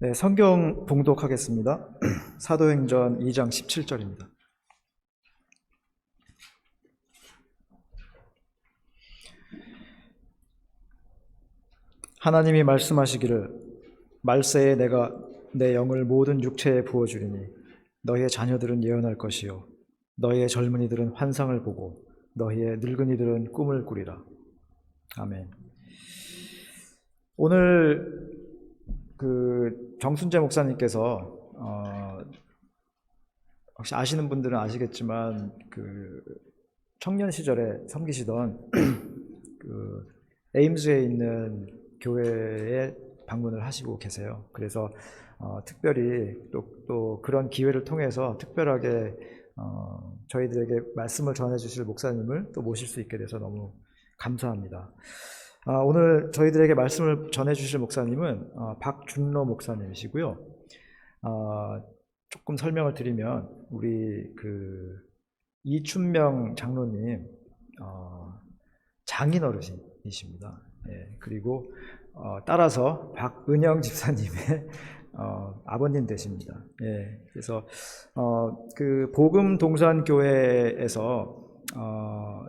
네, 성경 봉독하겠습니다. 사도행전 2장 17절입니다. 하나님이 말씀하시기를 말세에 내가 내 영을 모든 육체에 부어주리니 너희의 자녀들은 예언할 것이요 너희의 젊은이들은 환상을 보고 너희의 늙은이들은 꿈을 꾸리라. 아멘. 오늘 정순재 목사님께서 혹시 아시는 분들은 아시겠지만 청년 시절에 섬기시던 에임스에 있는 교회에 방문을 하시고 계세요. 그래서 특별히 또 그런 기회를 통해서 특별하게 저희들에게 말씀을 전해주실 목사님을 또 모실 수 있게 돼서 너무 감사합니다. 오늘 저희들에게 말씀을 전해주실 목사님은 박준로 목사님이시고요. 조금 설명을 드리면 우리 이춘명 장로님 장인 어르신이십니다. 예, 그리고 따라서 박은영 집사님의 아버님 되십니다. 예, 그래서 복음 동산 교회에서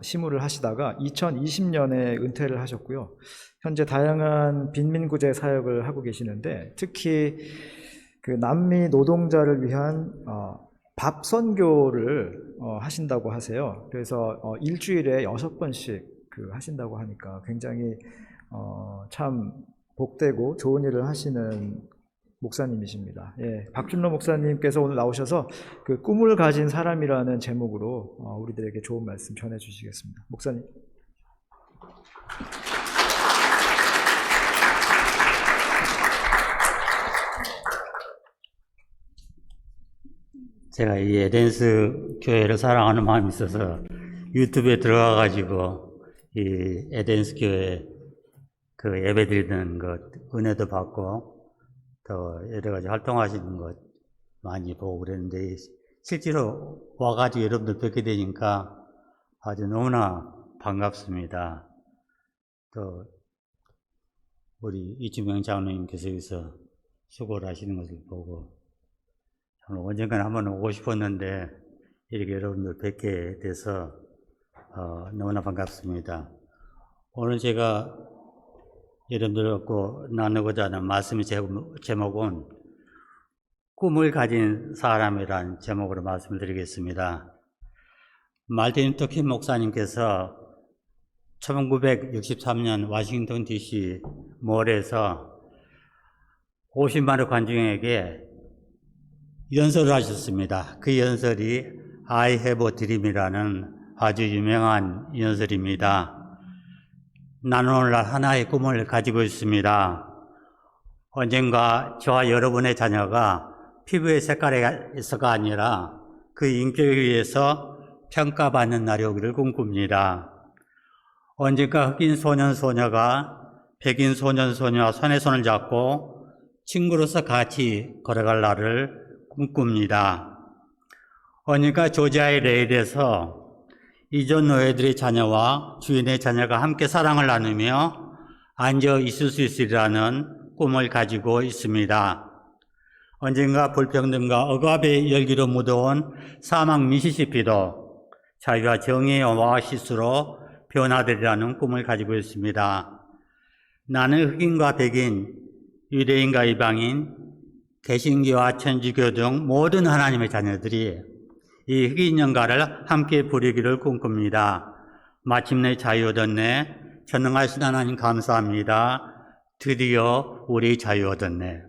시무를 하시다가 2020년에 은퇴를 하셨고요. 현재 다양한 빈민구제 사역을 하고 계시는데 특히 남미 노동자를 위한 밥 선교를 하신다고 하세요. 그래서 일주일에 6번씩 하신다고 하니까 굉장히 참 복되고 좋은 일을 하시는 목사님이십니다. 예, 박준로 목사님께서 오늘 나오셔서 꿈을 가진 사람이라는 제목으로 우리들에게 좋은 말씀 전해주시겠습니다. 목사님. 제가 이 에덴스 교회를 사랑하는 마음이 있어서 유튜브에 들어가가지고 이 에덴스 교회 예배 드리는 것 은혜도 받고 또 여러 가지 활동하시는 것 많이 보고 그랬는데 실제로 와가지고 여러분들 뵙게 되니까 아주 너무나 반갑습니다. 또 우리 이주명 장로님께서 여기서 수고를 하시는 것을 보고 언젠가는 한번 오고 싶었는데 이렇게 여러분들 뵙게 돼서 너무나 반갑습니다. 오늘 제가 여러분들하고 나누고자 하는 말씀의 제목은 꿈을 가진 사람이라는 제목으로 말씀을 드리겠습니다. 말틴 루터 킹 목사님께서 1963년 워싱턴 DC 몰에서 50만의 관중에게 연설을 하셨습니다. 그 연설이 I have a dream이라는 아주 유명한 연설입니다. 나는 오늘날 하나의 꿈을 가지고 있습니다. 언젠가 저와 여러분의 자녀가 피부의 색깔에서가 아니라 그 인격에 의해서 평가받는 날이 오기를 꿈꿉니다. 언젠가 흑인 소년 소녀가 백인 소년 소녀와 손에 손을 잡고 친구로서 같이 걸어갈 날을 꿈꿉니다. 언젠가 조지아의 레일에서 이전 노예들의 자녀와 주인의 자녀가 함께 사랑을 나누며 앉아 있을 수 있으리라는 꿈을 가지고 있습니다. 언젠가 불평등과 억압의 열기로 묻어온 사막 미시시피도 자유와 정의의 오아시스로 변화되리라는 꿈을 가지고 있습니다. 나는 흑인과 백인, 유대인과 이방인, 개신교와 천주교 등 모든 하나님의 자녀들이 이 흑인 연가를 함께 부르기를 꿈꿉니다. 마침내 자유 얻었네. 전능하신 하나님 감사합니다. 드디어 우리 자유 얻었네.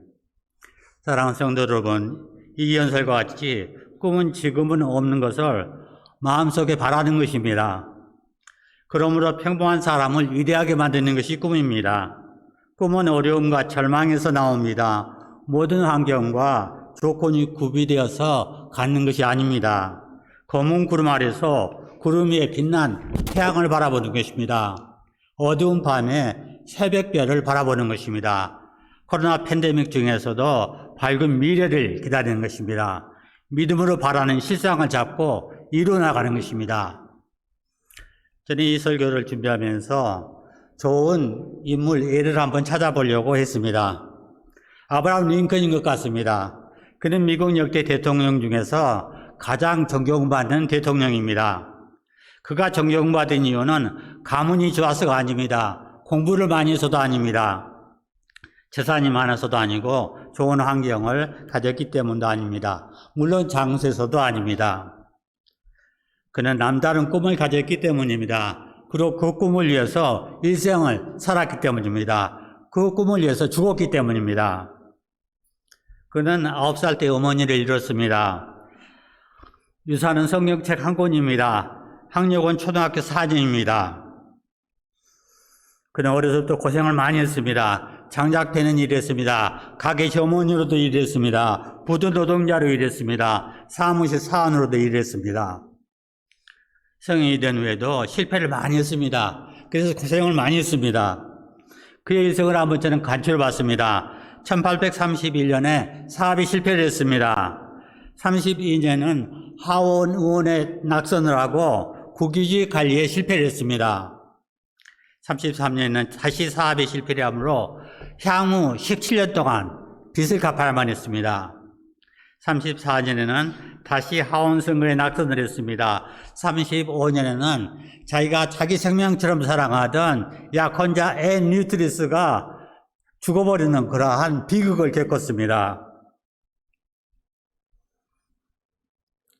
사랑하는 성도 여러분, 이 연설과 같이 꿈은 지금은 없는 것을 마음속에 바라는 것입니다. 그러므로 평범한 사람을 위대하게 만드는 것이 꿈입니다. 꿈은 어려움과 절망에서 나옵니다. 모든 환경과 조건이 구비되어서 갖는 것이 아닙니다. 검은 구름 아래서 구름 위에 빛난 태양을 바라보는 것입니다. 어두운 밤에 새벽별을 바라보는 것입니다. 코로나 팬데믹 중에서도 밝은 미래를 기다리는 것입니다. 믿음으로 바라는 실상을 잡고 이루어나가는 것입니다. 저는 이 설교를 준비하면서 좋은 인물 예를 한번 찾아보려고 했습니다. 아브라함 링컨인 것 같습니다. 그는 미국 역대 대통령 중에서 가장 존경받는 대통령입니다. 그가 존경받은 이유는 가문이 좋아서가 아닙니다. 공부를 많이 해서도 아닙니다. 재산이 많아서도 아니고 좋은 환경을 가졌기 때문도 아닙니다. 물론 장수에서도 아닙니다. 그는 남다른 꿈을 가졌기 때문입니다. 그리고 그 꿈을 위해서 일생을 살았기 때문입니다. 그 꿈을 위해서 죽었기 때문입니다. 그는 9살 때 어머니를 잃었습니다. 유산은 성경책 한 권입니다. 학력은 초등학교 4년입니다. 그는 어려서부터 고생을 많이 했습니다. 장작패는 일했습니다. 가게 점원으로도 일했습니다. 부두 노동자로 일했습니다. 사무실 사원으로도 일했습니다. 성인이 된 후에도 실패를 많이 했습니다. 그래서 고생을 많이 했습니다. 그의 일생을 한번 저는 간추려 봤습니다. 1831년에 사업이 실패를 했습니다. 32년은 하원 의원에 낙선을 하고 국유지 관리에 실패를 했습니다. 33년에는 다시 사업에 실패를 하므로 향후 17년 동안 빚을 갚아야만 했습니다. 34년에는 다시 하원 선거에 낙선을 했습니다. 35년에는 자기가 자기 생명처럼 사랑하던 약혼자 앤 뉴트리스가 죽어버리는 그러한 비극을 겪었습니다.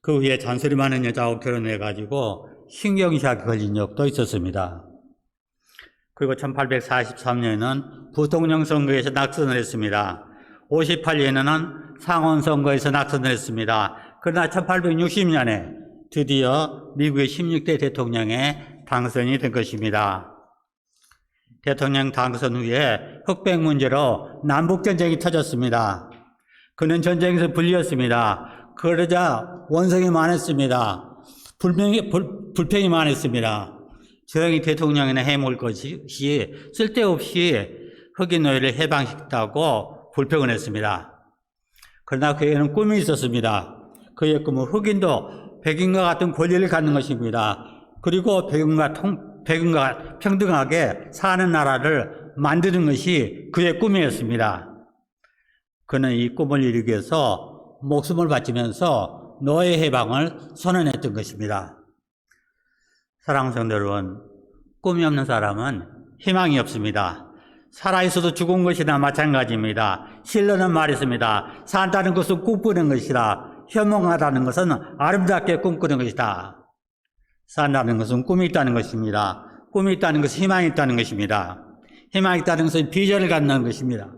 그 후에 잔소리 많은 여자하고 결혼해가지고 신경쇠약에 걸린 적도 있었습니다. 그리고 1843년에는 부통령 선거에서 낙선을 했습니다. 58년에는 상원 선거에서 낙선을 했습니다. 그러나 1860년에 드디어 미국의 16대 대통령에 당선이 된 것입니다. 대통령 당선 후에 흑백 문제로 남북전쟁이 터졌습니다. 그는 전쟁에서 불리었습니다. 그러자 원성이 많았습니다. 불평이 많았습니다. 조용히 대통령이나 해먹을 것이 쓸데없이 흑인 노예를 해방시켰다고 불평을 했습니다. 그러나 그에는 꿈이 있었습니다. 그의 꿈은 흑인도 백인과 같은 권리를 갖는 것입니다. 그리고 백인과 평등하게 사는 나라를 만드는 것이 그의 꿈이었습니다. 그는 이 꿈을 이루기 위해서 목숨을 바치면서 노예 해방을 선언했던 것입니다. 사랑하는 성도 여러분, 꿈이 없는 사람은 희망이 없습니다. 살아있어도 죽은 것이나 마찬가지입니다. 실로는 말했습니다. 산다는 것은 꿈꾸는 것이다. 현몽하다는 것은 아름답게 꿈꾸는 것이다. 산다는 것은 꿈이 있다는 것입니다. 꿈이 있다는 것은 희망이 있다는 것입니다. 희망이 있다는 것은 비전을 갖는 것입니다.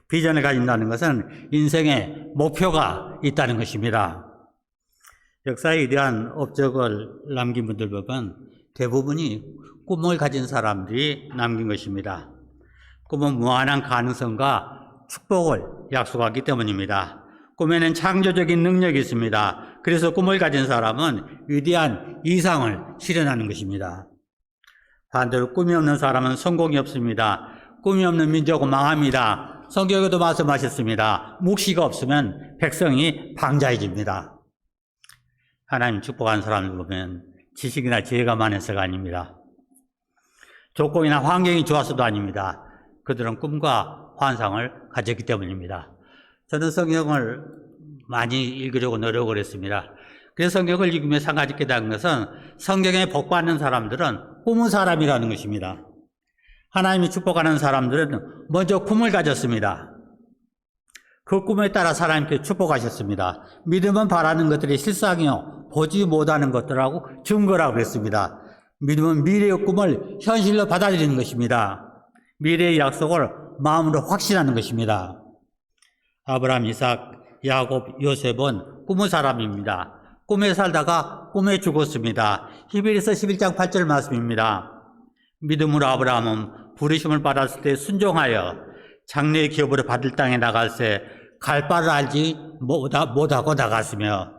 비전을 가진다는 것은 인생의 목표가 있다는 것입니다. 역사에 위대한 업적을 남긴 분들 보면 대부분이 꿈을 가진 사람들이 남긴 것입니다. 꿈은 무한한 가능성과 축복을 약속하기 때문입니다. 꿈에는 창조적인 능력이 있습니다. 그래서 꿈을 가진 사람은 위대한 이상을 실현하는 것입니다. 반대로 꿈이 없는 사람은 성공이 없습니다. 꿈이 없는 민족은 망합니다. 성경에도 말씀하셨습니다. 묵시가 없으면 백성이 방자해집니다. 하나님 축복한 사람을 보면 지식이나 지혜가 많아서가 아닙니다. 조건이나 환경이 좋아서도 아닙니다. 그들은 꿈과 환상을 가졌기 때문입니다. 저는 성경을 많이 읽으려고 노력을 했습니다. 그래서 성경을 읽으면서 한 가지 깨달은 것은 성경에 복받는 사람들은 꿈은 사람이라는 것입니다. 하나님이 축복하는 사람들은 먼저 꿈을 가졌습니다. 그 꿈에 따라 하나님께 축복하셨습니다. 믿음은 바라는 것들이 실상이요 보지 못하는 것들하고 증거라고 했습니다. 믿음은 미래의 꿈을 현실로 받아들이는 것입니다. 미래의 약속을 마음으로 확신하는 것입니다. 아브라함, 이삭, 야곱, 요셉은 꿈의 사람입니다. 꿈에 살다가 꿈에 죽었습니다. 히브리서 11장 8절 말씀입니다. 믿음으로 아브라함은 부르심을 받았을 때 순종하여 장래의 기업으로 받을 땅에 나갈새 갈 바를 알지 못하고 나갔으며,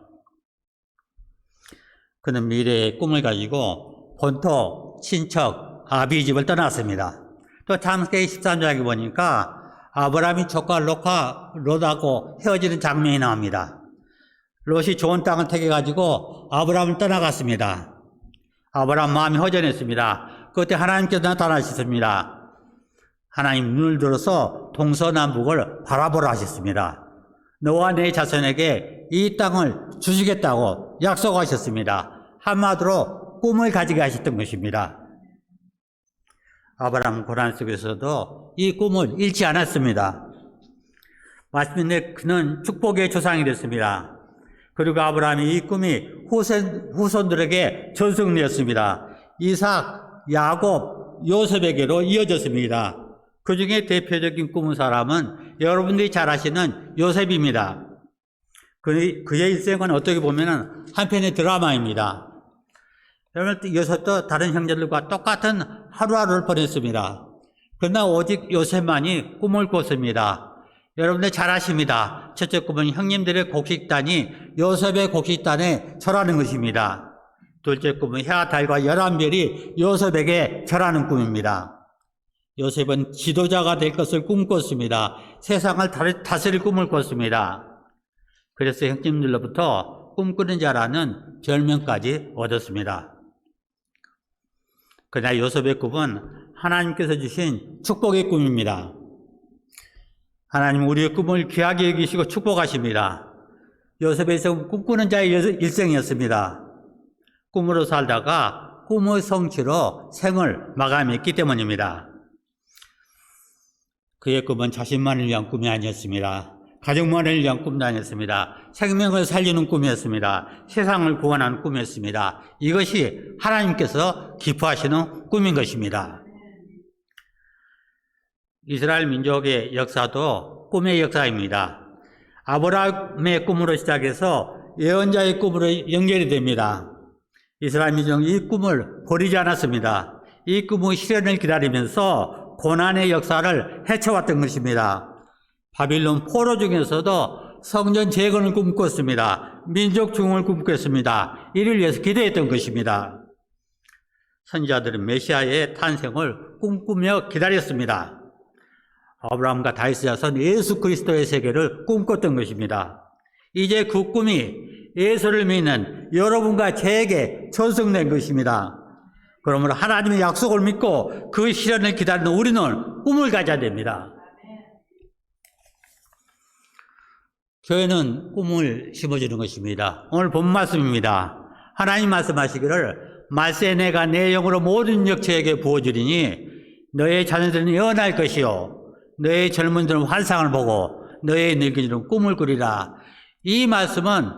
그는 미래의 꿈을 가지고 본토, 친척, 아비 집을 떠났습니다. 또 창세기 13장에 보니까 아브라함이 조카 롯하고 헤어지는 장면이 나옵니다. 롯이 좋은 땅을 택해가지고 아브라함을 떠나갔습니다. 아브라함 마음이 허전했습니다. 그때 하나님께서 나타나셨습니다. 하나님 눈을 들어서 동서남북을 바라보라 하셨습니다. 너와 내 자손에게 이 땅을 주시겠다고 약속하셨습니다. 한마디로 꿈을 가지게 하셨던 것입니다. 아브라함 고난 속에서도 이 꿈을 잃지 않았습니다. 마침내 그는 축복의 조상이 됐습니다. 그리고 아브라함이 이 꿈이 후손들에게 전승되었습니다. 이삭, 야곱, 요셉에게로 이어졌습니다. 그 중에 대표적인 꿈의 사람은 여러분들이 잘 아시는 요셉입니다. 그의 일생은 어떻게 보면 한편의 드라마입니다. 여러분, 요셉도 다른 형제들과 똑같은 하루하루를 보냈습니다. 그러나 오직 요셉만이 꿈을 꿨습니다. 여러분들 잘 아십니다. 첫째 꿈은 형님들의 곡식단이 요셉의 곡식단에 절하는 것입니다. 둘째 꿈은 해와 달과 11별이 요셉에게 절하는 꿈입니다. 요셉은 지도자가 될 것을 꿈꿨습니다. 세상을 다스릴 꿈을 꿨습니다. 그래서 형님들로부터 꿈꾸는 자라는 별명까지 얻었습니다. 그러나 요셉의 꿈은 하나님께서 주신 축복의 꿈입니다. 하나님은 우리의 꿈을 귀하게 여기시고 축복하십니다. 요셉의 일생은 꿈꾸는 자의 일생이었습니다. 꿈으로 살다가 꿈의 성취로 생을 마감했기 때문입니다. 그의 꿈은 자신만을 위한 꿈이 아니었습니다. 가족만을 위한 꿈도 아니었습니다. 생명을 살리는 꿈이었습니다. 세상을 구원하는 꿈이었습니다. 이것이 하나님께서 기뻐하시는 꿈인 것입니다. 이스라엘 민족의 역사도 꿈의 역사입니다. 아브라함의 꿈으로 시작해서 예언자의 꿈으로 연결이 됩니다. 이스라엘 민족은 이 꿈을 버리지 않았습니다. 이 꿈의 실현을 기다리면서 고난의 역사를 헤쳐왔던 것입니다. 바빌론 포로 중에서도 성전 재건을 꿈꿨습니다. 민족 중흥을 꿈꿨습니다. 이를 위해서 기도했던 것입니다. 선지자들은 메시아의 탄생을 꿈꾸며 기다렸습니다. 아브라함과 다윗의 자손 예수 그리스도의 세계를 꿈꿨던 것입니다. 이제 그 꿈이 예수를 믿는 여러분과 저에게 전승된 것입니다. 그러므로 하나님의 약속을 믿고 그 실현을 기다리는 우리는 꿈을 가져야 됩니다. 교회는 꿈을 심어주는 것입니다. 오늘 본 말씀입니다. 하나님 말씀하시기를 말세 내가 내 영으로 모든 역체에게 부어주리니 너의 자녀들은 예언할 것이요 너의 젊은들은 환상을 보고 너의 늙은이들은 꿈을 꾸리라. 이 말씀은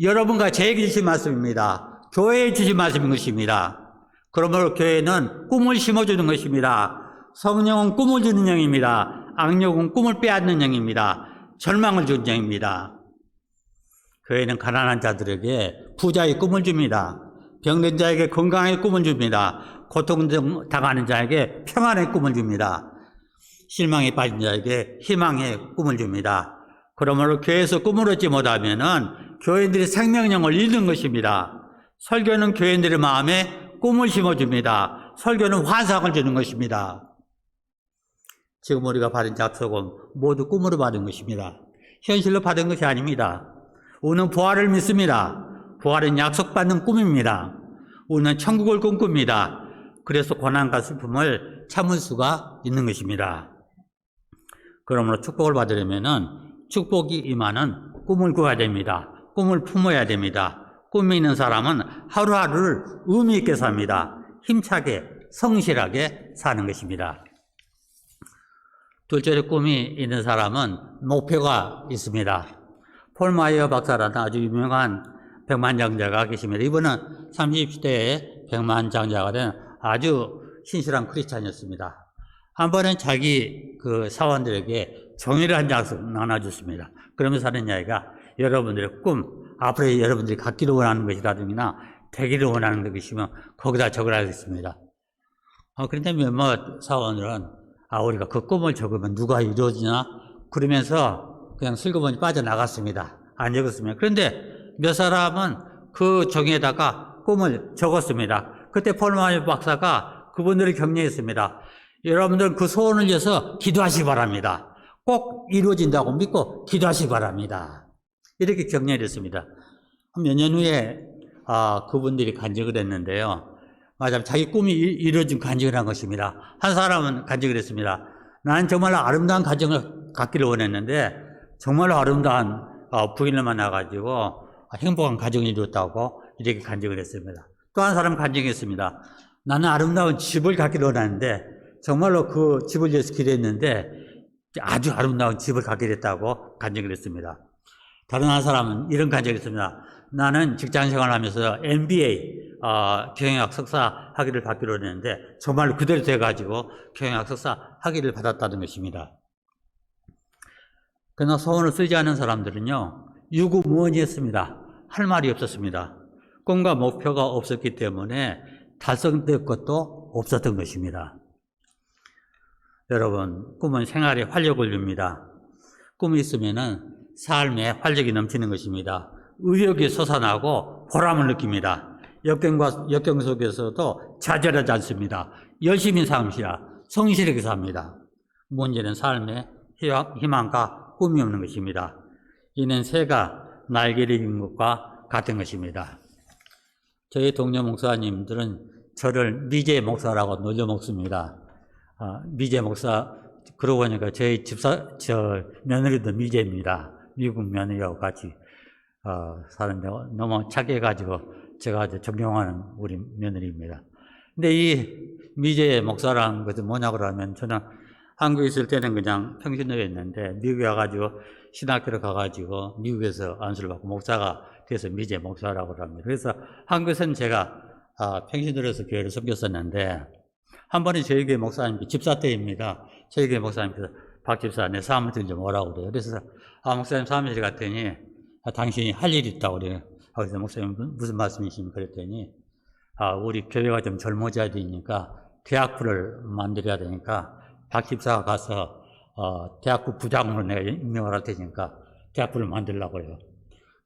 여러분과 저에게 주신 말씀입니다. 교회에 주신 말씀인 것입니다. 그러므로 교회는 꿈을 심어주는 것입니다. 성령은 꿈을 주는 영입니다. 악령은 꿈을 빼앗는 영입니다. 절망을 주는 영입니다. 교회는 가난한 자들에게 부자의 꿈을 줍니다. 병든 자에게 건강의 꿈을 줍니다. 고통당하는 자에게 평안의 꿈을 줍니다. 실망에 빠진 자에게 희망의 꿈을 줍니다. 그러므로 교회에서 꿈을 얻지 못하면은 교인들이 생명력을 잃는 것입니다. 설교는 교인들의 마음에 꿈을 심어줍니다. 설교는 환상을 주는 것입니다. 지금 우리가 받은 약속은 모두 꿈으로 받은 것입니다. 현실로 받은 것이 아닙니다. 우리는 부활을 믿습니다. 부활은 약속받는 꿈입니다. 우리는 천국을 꿈꿉니다. 그래서 고난과 슬픔을 참을 수가 있는 것입니다. 그러므로 축복을 받으려면은 축복이 임하는 꿈을 꾸어야 됩니다. 꿈을 품어야 됩니다. 꿈이 있는 사람은 하루하루를 의미 있게 삽니다. 힘차게 성실하게 사는 것입니다. 둘째로 꿈이 있는 사람은 목표가 있습니다. 폴 마이어 박사라는 아주 유명한 백만장자가 계십니다. 이분은 30대에 백만장자가 된 아주 신실한 크리스찬이었습니다. 한 번은 자기 그 사원들에게 종이를 한 장씩 나눠줬습니다. 그러면서 하는 이야기가 여러분들의 꿈, 앞으로 여러분들이 갖기를 원하는 것이라든가 되기를 원하는 것이면 거기다 적으라겠습니다. 그런데 몇몇 사원들은 우리가 그 꿈을 적으면 누가 이루어지나? 그러면서 그냥 슬그머니 빠져나갔습니다. 안 적었으면. 그런데 몇 사람은 그 종이에다가 꿈을 적었습니다. 그때 폴마이 박사가 그분들을 격려했습니다. 여러분들 그 소원을 위해서 기도하시기 바랍니다. 꼭 이루어진다고 믿고 기도하시기 바랍니다. 이렇게 격려를 했습니다. 몇 년 후에 그분들이 간증을 했는데요. 맞아, 자기 꿈이 이루어진 간증을 한 것입니다. 한 사람은 간증을 했습니다. 나는 정말로 아름다운 가정을 갖기를 원했는데 정말로 아름다운 부인을 만나가지고 행복한 가정을 이루었다고 이렇게 간증을 했습니다. 또 한 사람 간증했습니다. 나는 아름다운 집을 갖기를 원하는데 정말로 그 집을 위해서 기도했는데 아주 아름다운 집을 갖게 됐다고 간증을 했습니다. 다른 한 사람은 이런 간증을 했습니다. 나는 직장 생활을 하면서 MBA 경영학 석사 학위를 받기로 했는데 정말로 그대로 돼가지고 경영학 석사 학위를 받았다는 것입니다. 그러나 소원을 쓰지 않은 사람들은요, 유구무원이었습니다. 할 말이 없었습니다. 꿈과 목표가 없었기 때문에 달성될 것도 없었던 것입니다. 여러분, 꿈은 생활에 활력을 줍니다. 꿈이 있으면은 삶에 활력이 넘치는 것입니다. 의욕이 솟아나고 보람을 느낍니다. 역경 속에서도 좌절하지 않습니다. 열심히 삽니다. 성실하게 삽니다. 문제는 삶에 희망과 꿈이 없는 것입니다. 이는 새가 날개를 입은 것과 같은 것입니다. 저희 동료 목사님들은 저를 미제 목사라고 놀려 먹습니다. 미제 목사, 그러고 보니까 저희 며느리도 미제입니다. 미국 며느리하고 같이 사는데 너무 착해가지고 제가 아주 존경하는 우리 며느리입니다. 근데 이 미제 목사라는 것은 뭐냐고 그러면 저는 한국에 있을 때는 그냥 평신도였는데 미국에 와가지고 신학교를 가가지고 미국에서 안수를 받고 목사가 돼서 미제 목사라고 합니다. 그래서 한국에서는 제가 평신도에서 교회를 섬겼었는데 한 번에 저희 교회 목사님 집사 때입니다. 저희 교회 목사님께서 박 집사 내 사무실 좀 오라고 그래요. 그래서 목사님 사무실 갔더니 당신이 할 일이 있다고 그래요. 그래서 목사님 무슨 말씀이십니까 그랬더니 우리 교회가 좀 젊어져야 되니까 대학부를 만들어야 되니까 박 집사가 가서 대학부 부장으로 내가 임명을 할 테니까 대학부를 만들려고 해요.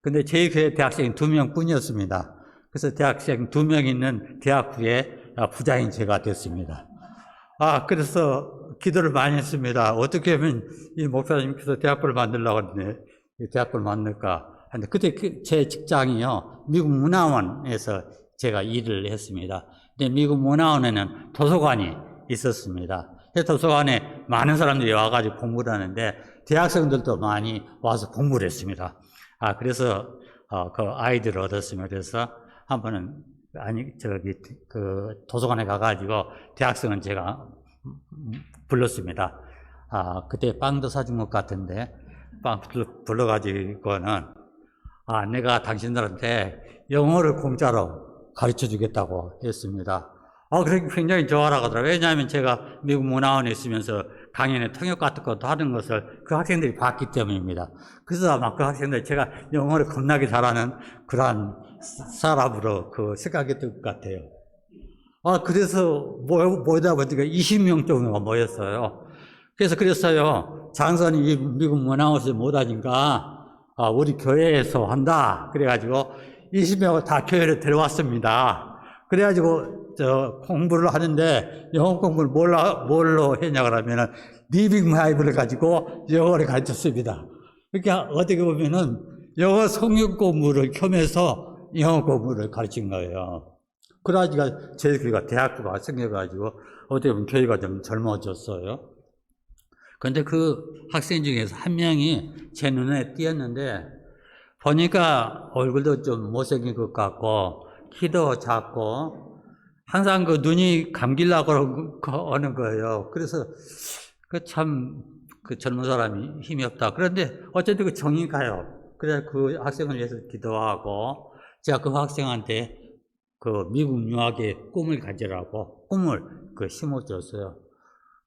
근데 저희 교회 대학생이 2명뿐이었습니다. 그래서 대학생 2명 있는 대학부의 부장인 제가 됐습니다. 그래서 기도를 많이 했습니다. 어떻게 하면 이 목사님께서 대학부를 만들려고 하는데 대학부를 만들까 하는데 그때 제 직장이요 미국 문화원에서 제가 일을 했습니다. 근데 미국 문화원에는 도서관이 있었습니다. 도서관에 많은 사람들이 와가지고 공부를 하는데 대학생들도 많이 와서 공부를 했습니다. 그래서 그 아이들을 얻었습니다. 그래서 한 번은 그 도서관에 가가지고 대학생은 제가 불렀습니다. 그때 빵도 사준 것 같은데 빵 불러가지고는 내가 당신들한테 영어를 공짜로 가르쳐 주겠다고 했습니다. 그렇게 굉장히 좋아라 하더라고요. 왜냐하면 제가 미국 문화원에 있으면서 강연에 통역 같은 것도 하는 것을 그 학생들이 봤기 때문입니다. 그래서 아마 그 학생들이 제가 영어를 겁나게 잘하는 그러한 사람으로 생각했던 것 같아요. 그래서 모이다 보니까 20명 정도가 모였어요. 그랬어요. 장선이 미국 문화원에서 못하니까 우리 교회에서 한다. 그래가지고 20명을 다 교회로 데려왔습니다. 그래가지고 공부를 하는데 영어 공부를 뭘로 했냐 그러면은 리빙 바이블을 가지고 영어를 가르쳤습니다. 그러니까 어떻게 보면은 영어 성경 공부를 겸해서 영어 공부를 가르친 거예요. 그러니까 저희 교회가 대학교가 생겨가지고 어떻게 보면 교회가 좀 젊어졌어요. 그런데 그 학생 중에서 한 명이 제 눈에 띄었는데 보니까 얼굴도 좀 못생긴 것 같고 키도 작고 항상 그 눈이 감기려고 하는 거예요. 그래서 그 젊은 사람이 힘이 없다. 그런데 어쨌든 그 정이 가요. 그래서 그 학생을 위해서 기도하고 제가 그 학생한테 그 미국 유학의 꿈을 가지라고 꿈을 심어줬어요.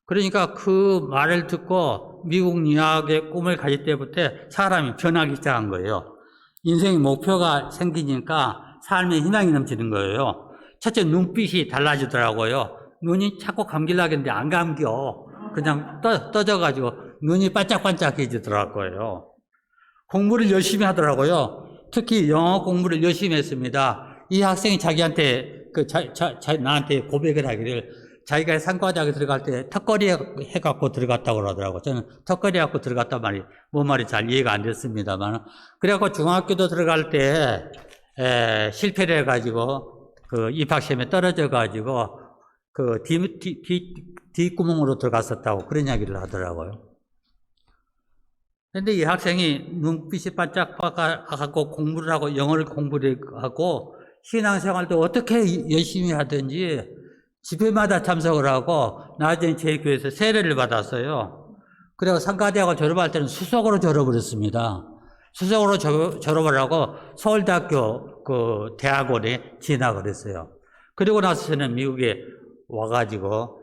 그러니까 그 말을 듣고 미국 유학의 꿈을 가질 때부터 사람이 변하기 시작한 거예요. 인생의 목표가 생기니까 삶에 희망이 넘치는 거예요. 첫째, 눈빛이 달라지더라고요. 눈이 자꾸 감기려겠는데 안 감겨. 그냥 떠져가지고 눈이 반짝반짝해지더라고요. 공부를 열심히 하더라고요. 특히 영어 공부를 열심히 했습니다. 이 학생이 자기한테, 나한테 고백을 하기를 자기가 상과대학에 들어갈 때 턱걸이 해갖고 들어갔다고 그러더라고요. 저는 턱걸이 해갖고 들어갔단 말이, 뭔 말이 잘 이해가 안 됐습니다만. 그래갖고 중학교도 들어갈 때, 실패를 해가지고, 입학시험에 떨어져가지고, 그 뒷구멍으로 들어갔었다고 그런 이야기를 하더라고요. 근데 이 학생이 눈빛이 반짝하고 공부를 하고 영어를 공부를 하고 신앙생활도 어떻게 열심히 하든지 집회마다 참석을 하고 나중에 제 교회에서 세례를 받았어요. 그리고 상가대학을 졸업할 때는 수석으로 졸업을 했습니다. 수석으로 졸업을 하고 서울대학교 그 대학원에 진학을 했어요. 그리고 나서는 미국에 와가지고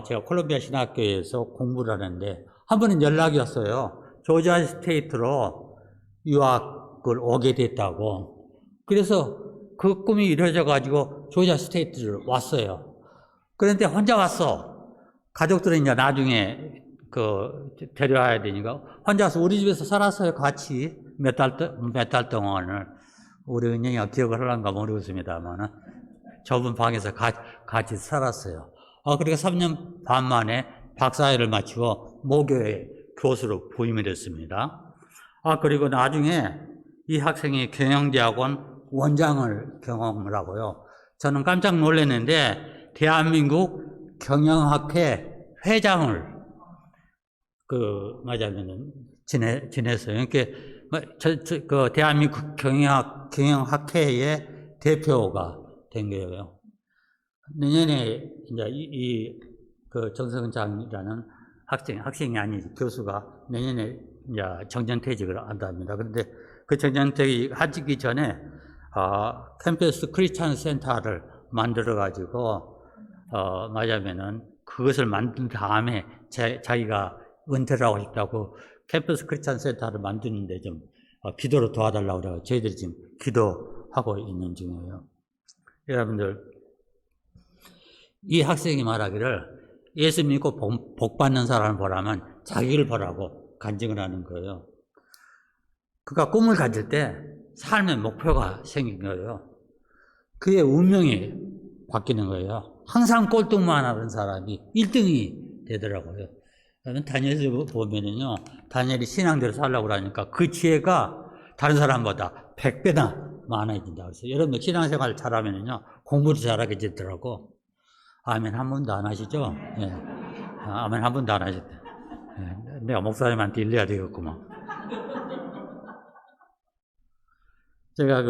제가 콜롬비아 신학교에서 공부를 하는데 한 번은 연락이 왔어요. 조지아 스테이트로 유학을 오게 됐다고. 그래서 그 꿈이 이루어져가지고 조지아 스테이트를 왔어요. 그런데 혼자 왔어. 가족들은 이제 나중에 데려와야 되니까 혼자 와서 우리 집에서 살았어요. 같이 몇 달 동안을. 우리 은영이가 기억을 하려는가 모르겠습니다만 좁은 방에서 같이 살았어요. 그리고 3년 반 만에 박사회를 마치고 모교회 교수로 부임을 했습니다. 그리고 나중에 이 학생이 경영대학원 원장을 경험을 하고요. 저는 깜짝 놀랐는데 대한민국 경영학회 회장을 맞아면은 지냈어요. 그러니까 대한민국 경영학회의 대표가 된 거예요. 내년에 이제 정성장이라는 학생이 아니지 교수가 내년에 이제 정년퇴직을 한답니다. 그런데 그 정년퇴직 하기 전에 캠퍼스 크리스찬 센터를 만들어 가지고 말하자면은 그것을 만든 다음에 자기가 은퇴를 하고 싶다고 캠퍼스 크리스찬 센터를 만드는데 좀 기도로 도와달라고 그래요. 저희들이 지금 기도하고 있는 중이에요. 여러분들, 이 학생이 말하기를 예수 믿고 복 받는 사람을 보라면 자기를 보라고 간증을 하는 거예요. 그가 꿈을 가질 때 삶의 목표가 생긴 거예요. 그의 운명이 바뀌는 거예요. 항상 꼴등만 하는 사람이 1등이 되더라고요. 다니엘을 보면은요, 다니엘이 신앙대로 살라고 그러니까 그 지혜가 다른 사람보다 100배나 많아진다. 그래서 여러분 신앙생활 잘하면은요, 공부도 잘하게 되더라고. 아멘 한 번도 안 하시죠? 예. 아멘 한 번도 안 하셨대. 예. 내가 목사님한테 일러야 되겠구만. 제가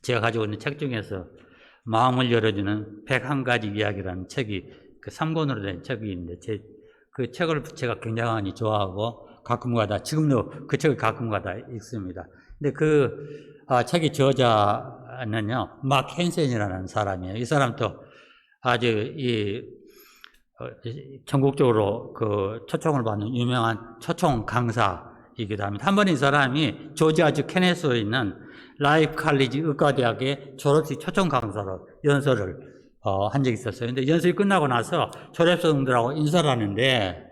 제가 가지고 있는 책 중에서 마음을 열어주는 101가지 이야기라는 책이 3권으로 된 책이 있는데 그 책을 제가 굉장히 좋아하고 가끔가다 지금도 그 책을 가끔가다 읽습니다. 근데 책의 저자는요 막 헨센이라는 사람이에요. 이 사람도 아주 전국적으로 초청을 받는 유명한 초청 강사이기도 합니다. 한 번 이 사람이 조지아주 케네스에 있는 라이프 칼리지 의과대학의 졸업식 초청 강사로 연설을 한 적이 있었어요. 근데 연설이 끝나고 나서 졸업생들하고 인사를 하는데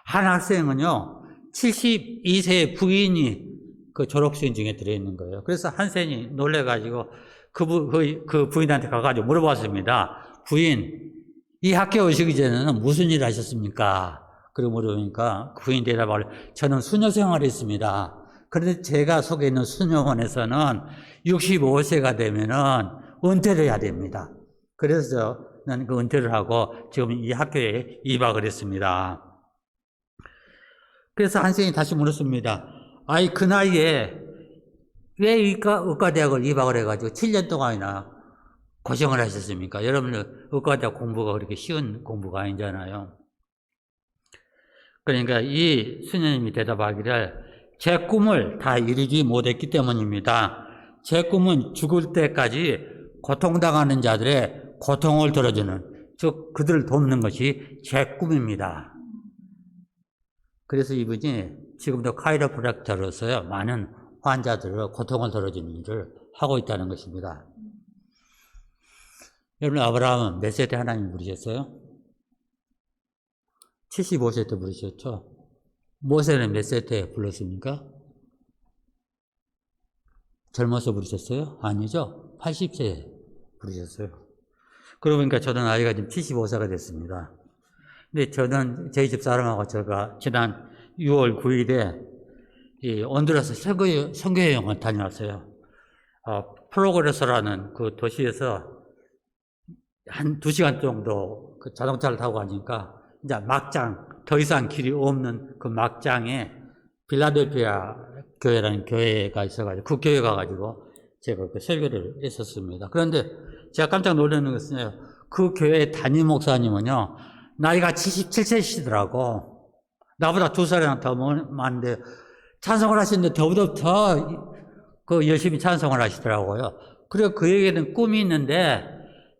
한 학생은요 72세의 부인이 그 졸업생 중에 들어있는 거예요. 그래서 한센이 놀래가지고 그 부인한테 가가지고 물어봤습니다. 부인, 이 학교 오시기 전에는 무슨 일 하셨습니까? 그리고 물어보니까 그 부인 대답을 저는 수녀 생활을 했습니다. 그런데 제가 속해 있는 수녀원에서는 65세가 되면은 은퇴를 해야 됩니다. 그래서 저는 그 은퇴를 하고 지금 이 학교에 입학을 했습니다. 그래서 한생이 다시 물었습니다. 그 나이에 왜 의과대학을 입학을 해가지고 7년 동안이나 고생을 하셨습니까? 여러분들 의과대학 공부가 그렇게 쉬운 공부가 아니잖아요. 그러니까 이 수녀님이 대답하기를 제 꿈을 다 이루지 못했기 때문입니다. 제 꿈은 죽을 때까지 고통당하는 자들의 고통을 들어주는, 즉 그들을 돕는 것이 제 꿈입니다. 그래서 이분이 지금도 카이로프랙터로서요 많은 환자들의 고통을 덜어주는 일을 하고 있다는 것입니다. 여러분 아브라함은 몇 세 때 하나님 부르셨어요? 75세 때 부르셨죠? 모세는 몇 세 때 불렀습니까? 젊어서 부르셨어요? 아니죠. 80세에 부르셨어요. 그러고 보니까 저도 나이가 지금 75세가 됐습니다. 근데 저는 저희 집 사람하고 제가 지난 6월 9일에 이 온두라스 선교여행을 다녀왔어요. 프로그레서라는 그 도시에서 한 2시간 정도 그 자동차를 타고 가니까 이제 막장, 더 이상 길이 없는 그 막장에 필라델피아 교회라는 교회가 있어가지고 그 교회 가가지고 제가 그 설교를 했었습니다. 그런데 제가 깜짝 놀라는 것은 그 교회 담임 목사님은요, 나이가 77세시더라고. 나보다 2살이나 더 많은데 찬송을 하시는데 더욱더 그 열심히 찬송을 하시더라고요. 그리고 그에게는 꿈이 있는데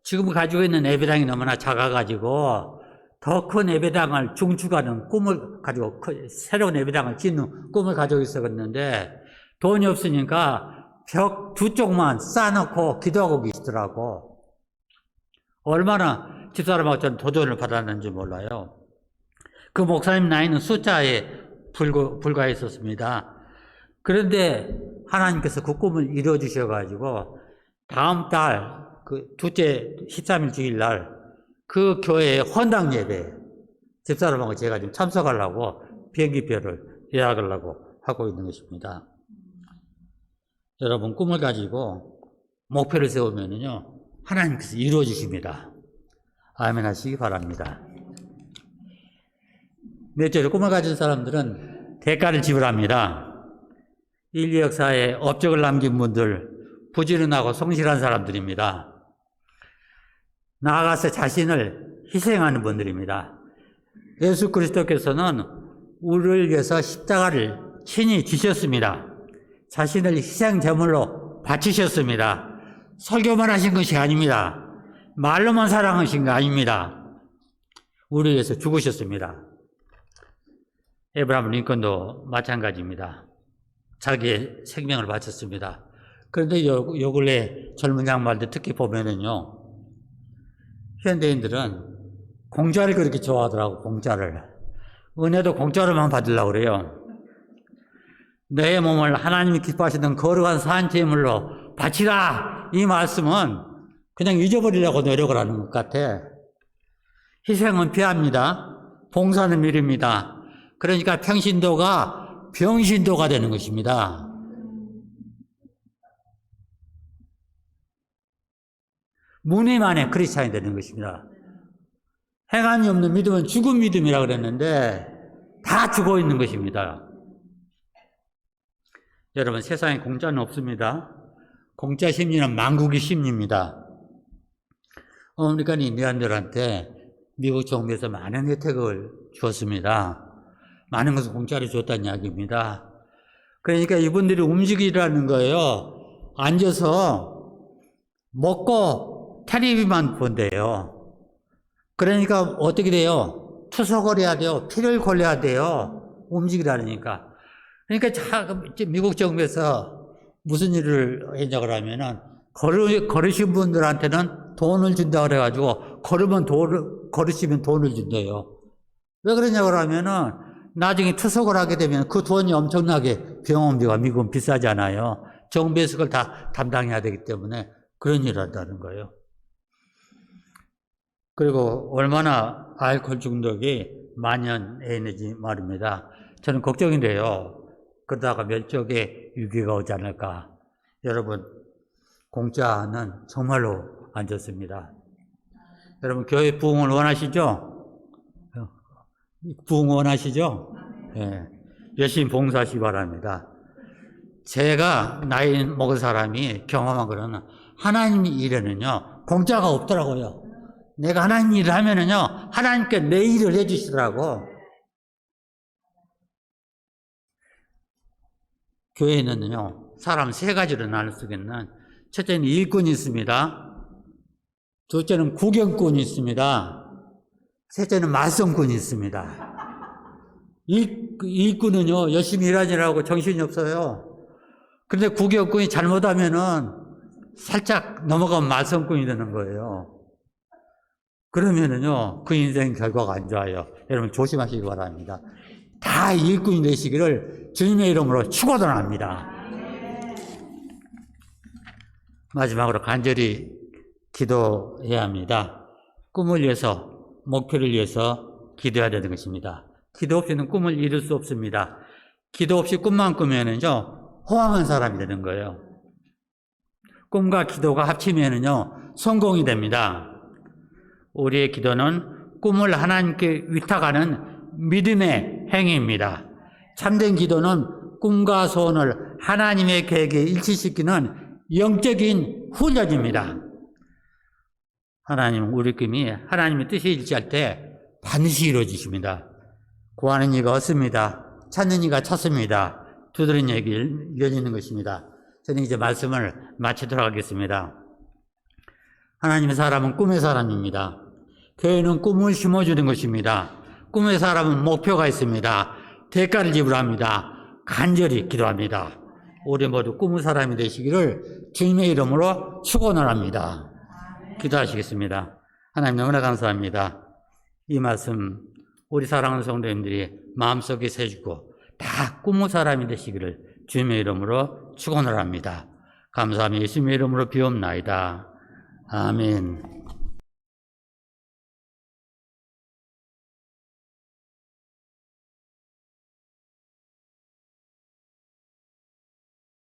지금 가지고 있는 예배당이 너무나 작아가지고 더 큰 예배당을 중축하는 꿈을 가지고 새로운 예배당을 짓는 꿈을 가지고 있었는데 돈이 없으니까 벽 2쪽만 쌓아놓고 기도하고 계시더라고. 얼마나 집사람하고 저는 도전을 받았는지 몰라요. 그 목사님 나이는 숫자에 불과했었습니다. 그런데 하나님께서 그 꿈을 이루어주셔가지고 다음 달 그 둘째 13일 주일 날 그 교회의 헌당 예배 집사람하고 제가 지금 참석하려고 비행기표를 예약하려고 하고 있는 것입니다. 여러분 꿈을 가지고 목표를 세우면은요 하나님께서 이루어 주십니다. 아멘 하시기 바랍니다. 넷째로 꿈을 가진 사람들은 대가를 지불합니다. 인류 역사에 업적을 남긴 분들, 부지런하고 성실한 사람들입니다. 나아가서 자신을 희생하는 분들입니다. 예수 그리스도께서는 우리를 위해서 십자가를 친히 지셨습니다. 자신을 희생 제물로 바치셨습니다. 설교만 하신 것이 아닙니다. 말로만 사랑하신 거 아닙니다. 우리를 위해서 죽으셨습니다. 에브라함 링컨도 마찬가지입니다. 자기의 생명을 바쳤습니다. 그런데 요 근래 젊은 양반들 특히 보면은요, 현대인들은 공짜를 그렇게 좋아하더라고, 공짜를. 은혜도 공짜로만 받으려고 그래요. 내 몸을 하나님이 기뻐하시는 거룩한 산제물로 바치라! 이 말씀은 그냥 잊어버리려고 노력을 하는 것 같아. 희생은 피합니다. 봉사는 미릅니다. 그러니까 평신도가 병신도가 되는 것입니다. 무늬만의 크리스찬이 되는 것입니다. 행함이 없는 믿음은 죽은 믿음이라고 그랬는데 다 죽어 있는 것입니다. 여러분 세상에 공짜는 없습니다. 공짜 심리는 망국의 심리입니다. 아메리칸이 미얀들한테 미국 정부에서 많은 혜택을 주었습니다. 많은 것을 공짜로 줬다는 이야기입니다. 그러니까 이분들이 움직이라는 거예요. 앉아서 먹고 텔레비만 본대요. 그러니까 어떻게 돼요? 투석을 해야 돼요. 피를 걸려야 돼요. 움직이라니까. 그러니까 미국 정부에서 무슨 일을 했냐고 하면은 걸으신 분들한테는 돈을 준다고 그래가지고 걸으시면 돈을 준대요. 왜 그러냐고 하면은 나중에 투석을 하게 되면 그 돈이 엄청나게 병원비가 미국은 비싸잖아요. 정부에서 그걸 다 담당해야 되기 때문에 그런 일을 한다는 거예요. 그리고 얼마나 알코올 중독이 만연해 있는지 말입니다. 저는 걱정인데요. 그러다가 멸종의 위기가 오지 않을까. 여러분, 공짜는 정말로 안 좋습니다. 여러분, 교회 부흥을 원하시죠? 부흥 원하시죠? 네. 열심히 봉사하시기 바랍니다. 제가 나이 먹은 사람이 경험한 거는 하나님 일에는요, 공짜가 없더라고요. 내가 하나님 일을 하면은요, 하나님께 내 일을 해주시더라고. 교회는요, 사람 3가지로 나눌 수 있는, 첫째는 일꾼이 있습니다. 둘째는 구경꾼이 있습니다. 셋째는 말썽꾼이 있습니다. 일꾼은요, 열심히 일하느라고 정신이 없어요. 그런데 구경꾼이 잘못하면은 살짝 넘어가면 말썽꾼이 되는 거예요. 그러면은요, 그 인생 결과가 안 좋아요. 여러분 조심하시기 바랍니다. 다 일꾼이 되시기를 주님의 이름으로 축원합니다. 마지막으로 간절히 기도해야 합니다. 꿈을 위해서, 목표를 위해서 기도해야 되는 것입니다. 기도 없이는 꿈을 이룰 수 없습니다. 기도 없이 꿈만 꾸면은요, 허황한 사람이 되는 거예요. 꿈과 기도가 합치면은요, 성공이 됩니다. 우리의 기도는 꿈을 하나님께 위탁하는 믿음의 행위입니다. 참된 기도는 꿈과 소원을 하나님의 계획에 일치시키는 영적인 훈련입니다. 하나님, 우리 꿈이 하나님의 뜻에 일치할 때 반드시 이루어지십니다. 구하는 이가 얻습니다. 찾는 이가 찾습니다. 두드리는 이에게 열리는 것입니다. 저는 이제 말씀을 마치도록 하겠습니다. 하나님의 사람은 꿈의 사람입니다. 교회는 꿈을 심어주는 것입니다. 꿈의 사람은 목표가 있습니다. 대가를 지불합니다. 간절히 기도합니다. 우리 모두 꿈의 사람이 되시기를 주님의 이름으로 축원을 기도하시겠습니다. 하나님 너무나 감사합니다. 이 말씀 우리 사랑하는 성도님들이 마음속에 새주고 다 꿈의 사람이 되시기를 주님의 이름으로 축원을 합니다. 감사하며 예수님의 이름으로 비옵나이다. 아멘.